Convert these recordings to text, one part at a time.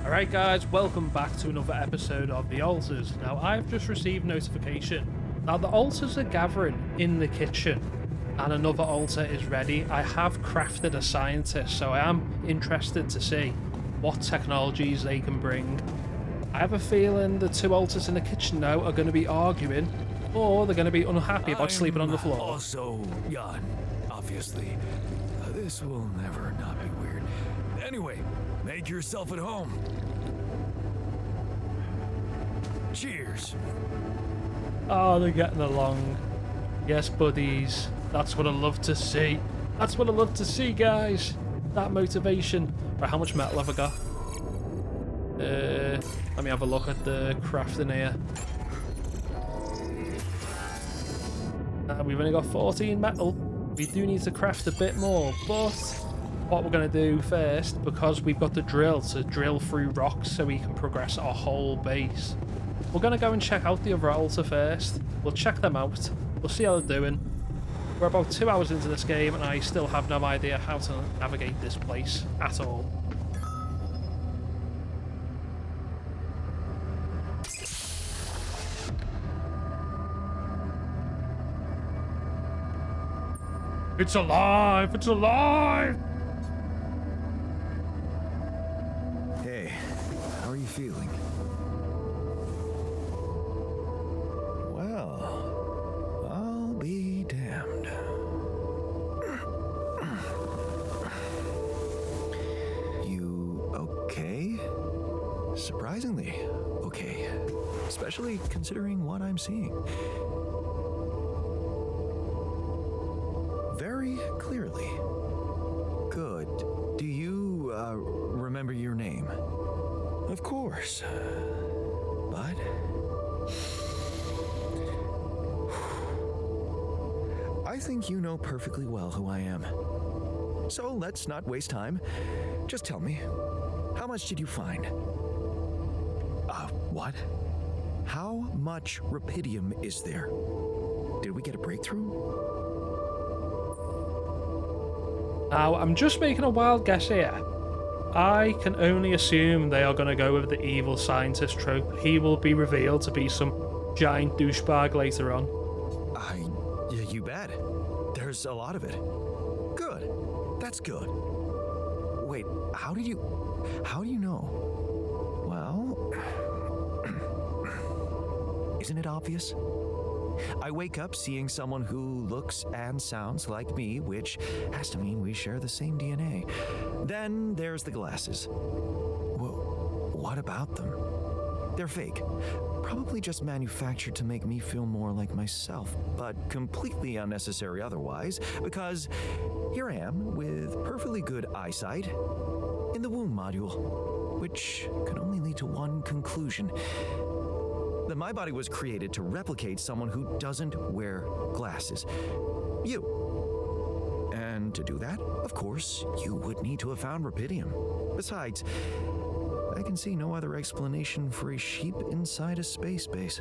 Alright guys, welcome back to another episode of the Alters. Now I've just received notification that the Alters are gathering in the kitchen and another altar is ready. I have crafted a scientist, so I am interested to see what technologies they can bring. I have a feeling the two altars in the kitchen now are going to be arguing, or they're going to be unhappy about sleeping on the floor. Also, Jan, obviously. This will never not be weird. Anyway, make yourself at home. Cheers. Oh, they're getting along. Yes, buddies. That's what I love to see. That's what I love to see, guys. That motivation. Right, how much metal have I got? Let me have a look at the crafting here. We've only got 14 metal. We do need to craft a bit more, but what we're going to do first, because we've got the drill to drill through rocks so we can progress our whole base, we're going to go and check out the other altar first. We'll check them out. We'll see how they're doing. We're about 2 hours into this game and I still have no idea how to navigate this place at all. It's alive! It's alive! Hey, how are you feeling? Well, I'll be damned. You okay? Surprisingly okay. Especially considering what I'm seeing. Very clearly. Good. Do you, remember your name? Of course. But... I think you know perfectly well who I am. So let's not waste time. Just tell me, how much did you find? What? How much rupidium is there? Did we get a breakthrough? Now, I'm just making a wild guess here. I can only assume they are going to go with the evil scientist trope. He will be revealed to be some giant douchebag later on. Yeah, you bet. There's a lot of it. Good. That's good. Wait, how do you know? Well, isn't it obvious? I wake up seeing someone who looks and sounds like me, which has to mean we share the same DNA. Then there's the glasses. Whoa, what about them? They're fake. Probably just manufactured to make me feel more like myself, but completely unnecessary otherwise, because here I am with perfectly good eyesight in the womb module, which can only lead to one conclusion. That my body was created to replicate someone who doesn't wear glasses. You. And to do that, of course, you would need to have found rupidium. Besides, I can see no other explanation for a sheep inside a space base.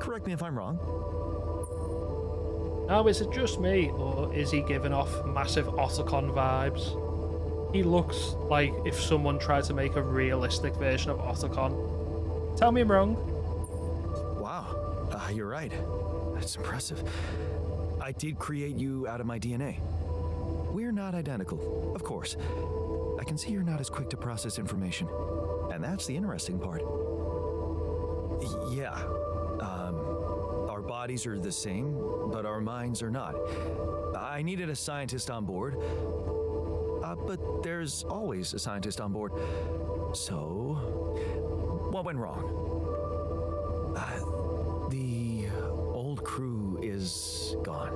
Correct me if I'm wrong. Now, is it just me, or is he giving off massive Otacon vibes? He looks like if someone tried to make a realistic version of Otacon. Tell me I'm wrong. Wow, you're right. That's impressive. I did create you out of my DNA. We're not identical, of course. I can see you're not as quick to process information. And that's the interesting part. Yeah, our bodies are the same, but our minds are not. I needed a scientist on board, but there's always a scientist on board. So, what went wrong? The old crew is gone.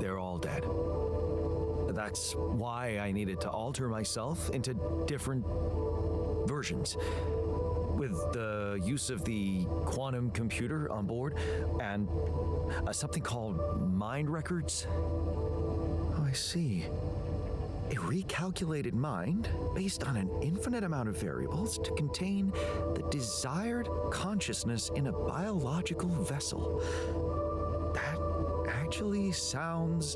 They're all dead. That's why I needed to alter myself into different versions. With the use of the quantum computer on board and something called mind records. Oh, I see. A recalculated mind based on an infinite amount of variables to contain the desired consciousness in a biological vessel. That actually sounds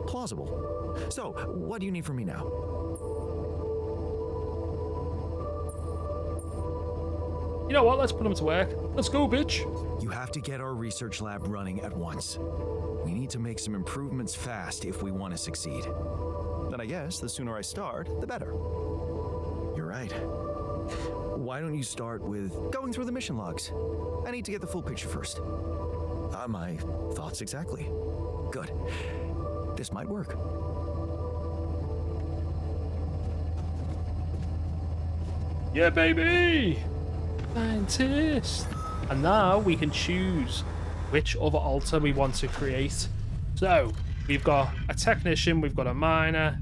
plausible. So, what do you need from me now? You know what? Let's put them to work. Let's go, bitch. You have to get our research lab running at once. We need to make some improvements fast if we want to succeed. Then I guess the sooner I start, the better. You're right. Why don't you start with going through the mission logs? I need to get the full picture first. My thoughts exactly. Good. This might work. Yeah, baby! Scientist! And now we can choose which other altar we want to create. So, we've got a technician, we've got a miner,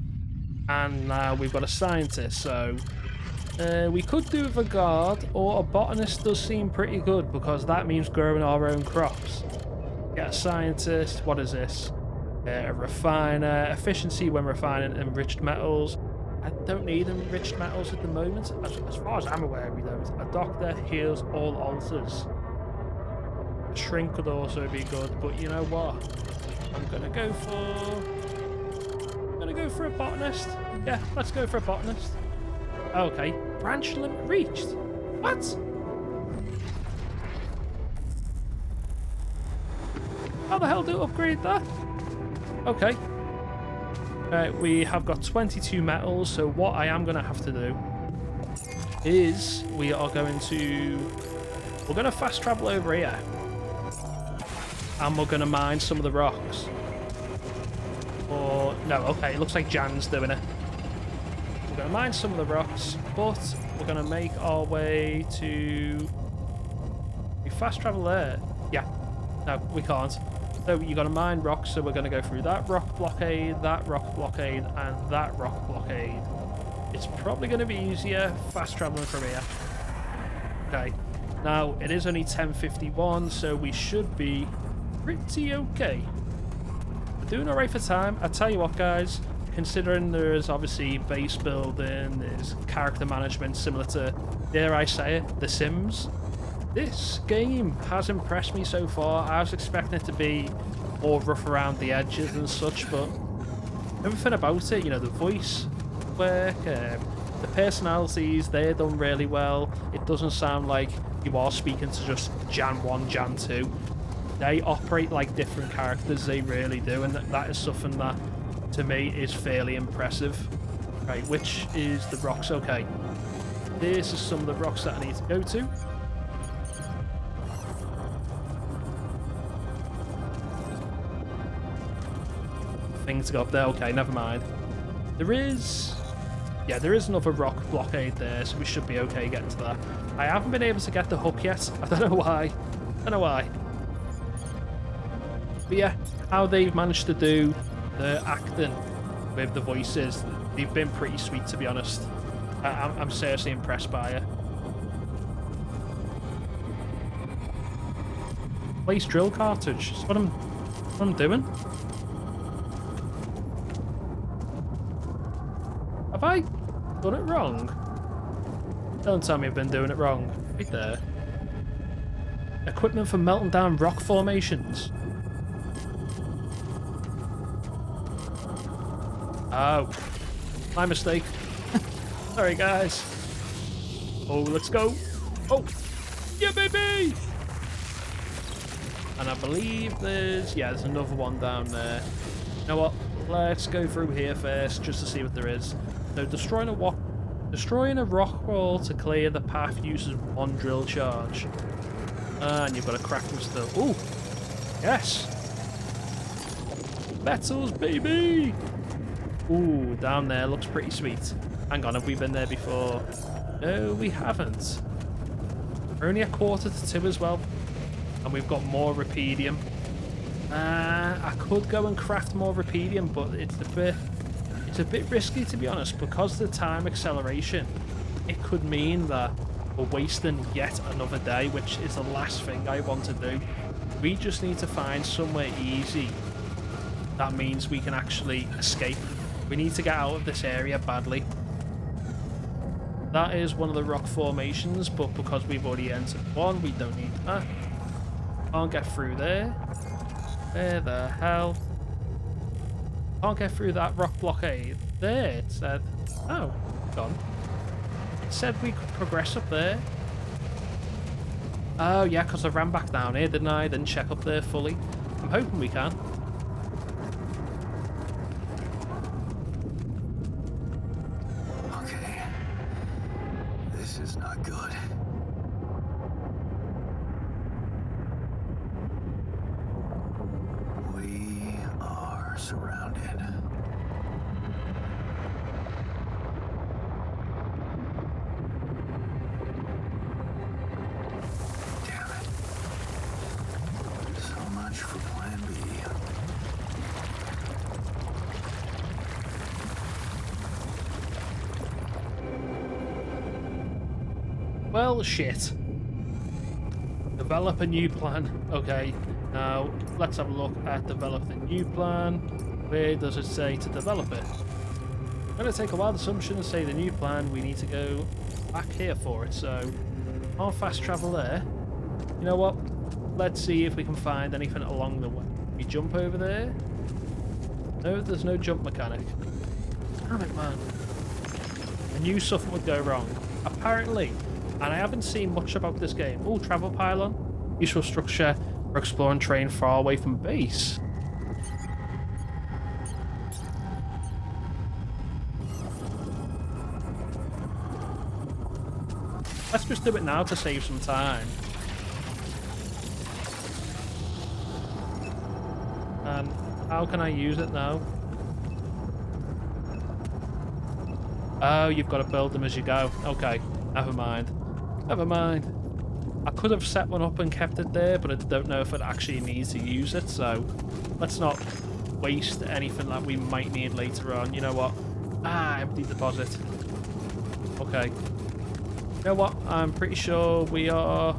and now we've got a scientist. So, we could do with a guard, or a botanist does seem pretty good because that means growing our own crops. Get a scientist, what is this? A refiner, efficiency when refining enriched metals. I don't need enriched metals at the moment. As far as I'm aware, we don't. A doctor heals all altars. A shrink could also be good, but you know what? I'm gonna go for a botanist. Yeah, let's go for a botanist. Okay, branch limit reached. What? How the hell do you upgrade that? Okay. We have got 22 metals, so what I am going to have to do is we're going to fast travel over here, and we're going to mine some of the rocks. Or no, okay, it looks like Jan's doing it. We're going to mine some of the rocks, but we're going to make our way to... We fast travel there. Yeah, no, we can't. So you got to mine rocks, so we're going to go through that rock blockade, and that rock blockade. It's probably going to be easier fast traveling from here. Okay, now it is only 10:51, so we should be pretty okay. We're doing alright for time. I tell you what, guys, considering there's obviously base building, there's character management similar to, dare I say it, The Sims. This game has impressed me so far. I was expecting it to be more rough around the edges and such, but everything about it, you know, the voice work, the personalities, they're done really well. It doesn't sound like you are speaking to just Jan 1, Jan 2. They operate like different characters, they really do, and that is something that, to me, is fairly impressive. Right, which is the rocks? Okay. This is some of the rocks that I need to go to. Thing to go up there. Okay, never mind. There is another rock blockade there, so we should be okay getting to that. I haven't been able to get the hook yet. I don't know why. But yeah, how they've managed to do the acting with the voices, they've been pretty sweet, to be honest. I'm seriously impressed by it. Place drill cartridge. That's what I'm doing. Have I done it wrong? Don't tell me I've been doing it wrong. Right there. Equipment for melting down rock formations. Oh. My mistake. Sorry, guys. Oh, let's go. Oh. Yeah, baby! And I believe there's another one down there. You know what? Let's go through here first just to see what there is. So destroying a rock wall to clear the path uses 1 drill charge. And you've got a crafting still. Ooh! Yes! Metals, baby! Ooh, down there looks pretty sweet. Hang on, have we been there before? No, we haven't. We're only 1:45 as well. And we've got more rupidium. I could go and craft more rupidium, but it's a bit risky, to be honest, because of the time acceleration. It could mean that we're wasting yet another day, which is the last thing I want to do. We just need to find somewhere easy. That means we can actually escape. We need to get out of this area badly. That is one of the rock formations, but because we've already entered one, we don't need that. Can't get through there. Where the hell? Can't get through that rock blockade. There, it said. Oh, gone. It said we could progress up there. Oh, yeah, because I ran back down here, didn't I? Didn't check up there fully. I'm hoping we can. Okay. This is not good. We are surrounded. Damn it. So much for plan B. Well, shit. Develop a new plan. Okay, now let's have a look at develop the new plan. Where does it say to develop it? I'm going to take a wild assumption and say the new plan. We need to go back here for it, so I'll fast travel there. You know what? Let's see if we can find anything along the way. We jump over there? No, there's no jump mechanic. Damn it, man. I knew something would go wrong. Apparently, and I haven't seen much about this game. Oh, travel pylon. Useful structure for exploring terrain far away from base. Let's just do it now to save some time. And how can I use it now? Oh, you've got to build them as you go. Okay, never mind. Never mind. I could have set one up and kept it there, but I don't know if it actually needs to use it, so let's not waste anything that we might need later on. You know what? Ah, empty deposit. Okay. You know what? I'm pretty sure we are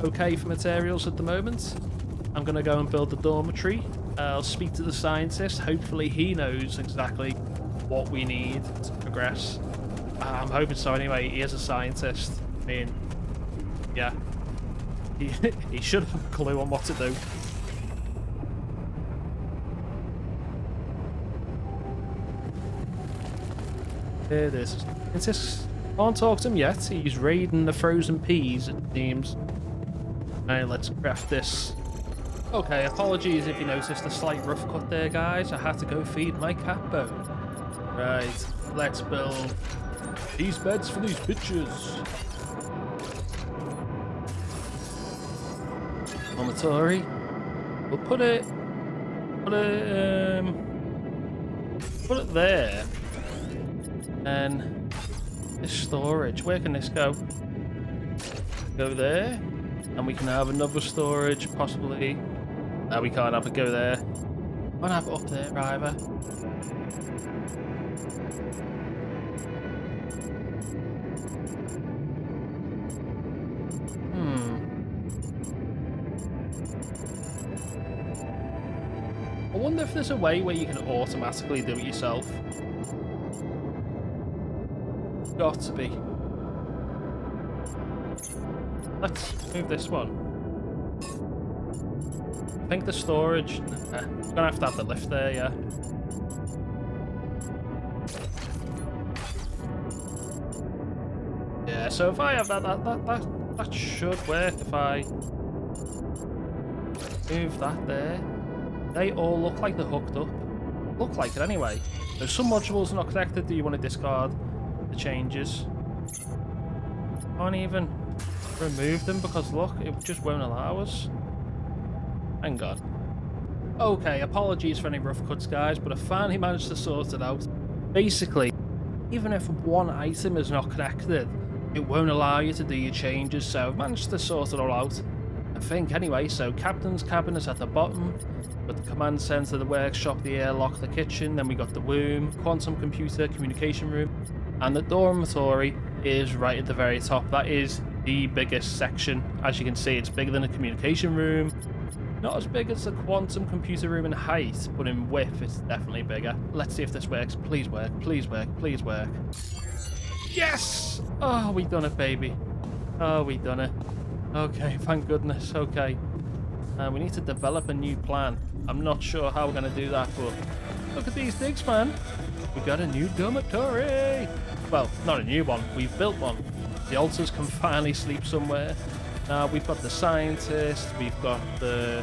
okay for materials at the moment. I'm going to go and build the dormitory. I'll speak to the scientist. Hopefully he knows exactly what we need to progress. I'm hoping so anyway. He is a scientist. I mean, yeah. He should have a clue on what to do. Here it is. Scientist can't talk to him yet. He's raiding the frozen peas, it seems. Alright, let's craft this. Okay, apologies if you noticed a slight rough cut there, guys. I had to go feed my cat bone. Right, let's build these beds for these bitches. Dormitory. We'll put it there. And this storage, where can this go? Go there. And we can have another storage, possibly. No, we can't have it go there. Can't have it up there either. I wonder if there's a way where you can automatically do it yourself. Got to be. Let's move this one. I think the storage... It's gonna have the lift there, yeah. Yeah, so if I have that should work if I move that there. They all look like they're hooked up. Look like it anyway. There's some modules not connected. Do you want to discard the changes? Can't even remove them because look, it just won't allow us. Hang on. Okay, apologies for any rough cuts, guys, but I finally managed to sort it out. Basically, even if one item is not connected, it won't allow you to do your changes, so I've managed to sort it all out. I think anyway, so captain's cabin is at the bottom, got the command center, the workshop, the airlock, the kitchen, then we got the womb, quantum computer, communication room, and the dormitory is right at the very top. That is the biggest section. As you can see, it's bigger than the communication room. Not as big as the quantum computer room in height, but in width it's definitely bigger. Let's see if this works. Please work, please work, please work. Yes! Oh, we done it, baby. Oh, we done it. Okay, thank goodness. Okay. We need to develop a new plan. I'm not sure how we're going to do that, but look at these digs, man. We got a new dormitory. Well, not a new one. We've built one. The alters can finally sleep somewhere. We've got the scientist, we've got the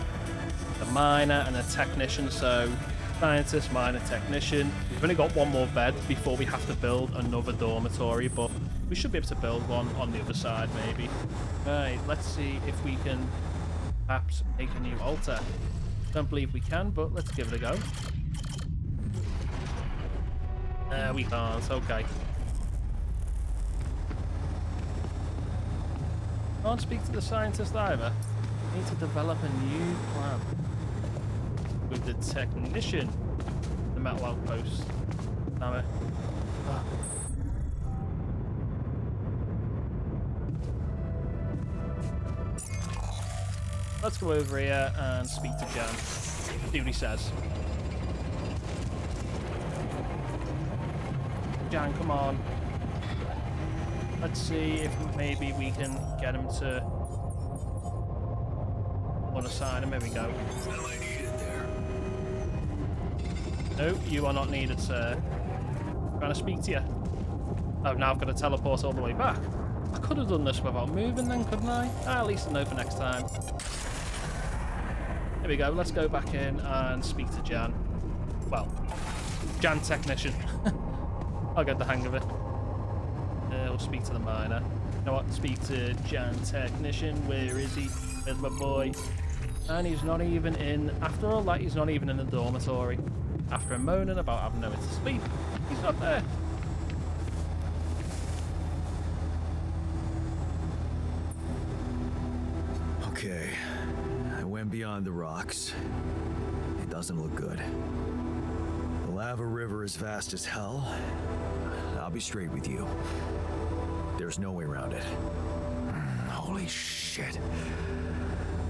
miner and a technician. So scientist, miner, technician. We've only got one more bed before we have to build another dormitory, but we should be able to build one on the other side maybe. Right, let's see if we can perhaps make a new altar. Don't believe we can, but let's give it a go. We can't. Okay. Can't speak to the scientist either. Need to develop a new plan. With the technician. The metal outpost. Damn it. Oh. Let's go over here and speak to Jan. See what he says. Jan, come on. Let's see if maybe we can get him to unassign him. There we go. Am I needed there? No, you are not needed, sir. I'm trying to speak to you. Oh, now I've got to teleport all the way back. I could have done this without moving then, couldn't I? At least I know for next time. There we go. Let's go back in and speak to Jan. Well, Jan technician. I'll get the hang of it. We'll speak to the miner. You know what? Speak to Jan technician. Where is he? There's my boy. And he's not even in. After all that, he's not even in the dormitory. After moaning about having nowhere to sleep, he's not there. Okay, I went beyond the rocks. It doesn't look good. The lava river is vast as hell. I'll be straight with you. There's no way around it. Holy shit.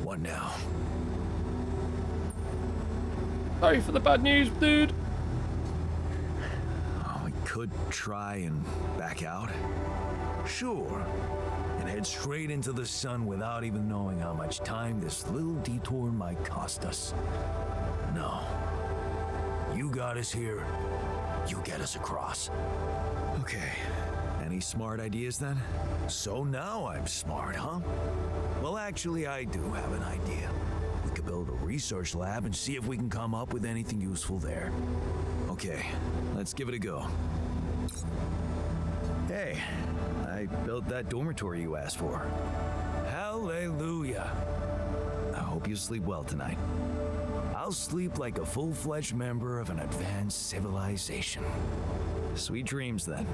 What now? Sorry for the bad news, dude. Oh, we could try and back out. Sure. And head straight into the sun without even knowing how much time this little detour might cost us. No. You got us here. You get us across. Okay. Any smart ideas then? So now I'm smart, huh? Well, actually, I do have an idea. We could build a research lab and see if we can come up with anything useful there. Okay, let's give it a go. Hey, I built that dormitory you asked for. Hallelujah. I hope you sleep well tonight. I'll sleep like a full-fledged member of an advanced civilization. Sweet dreams, then.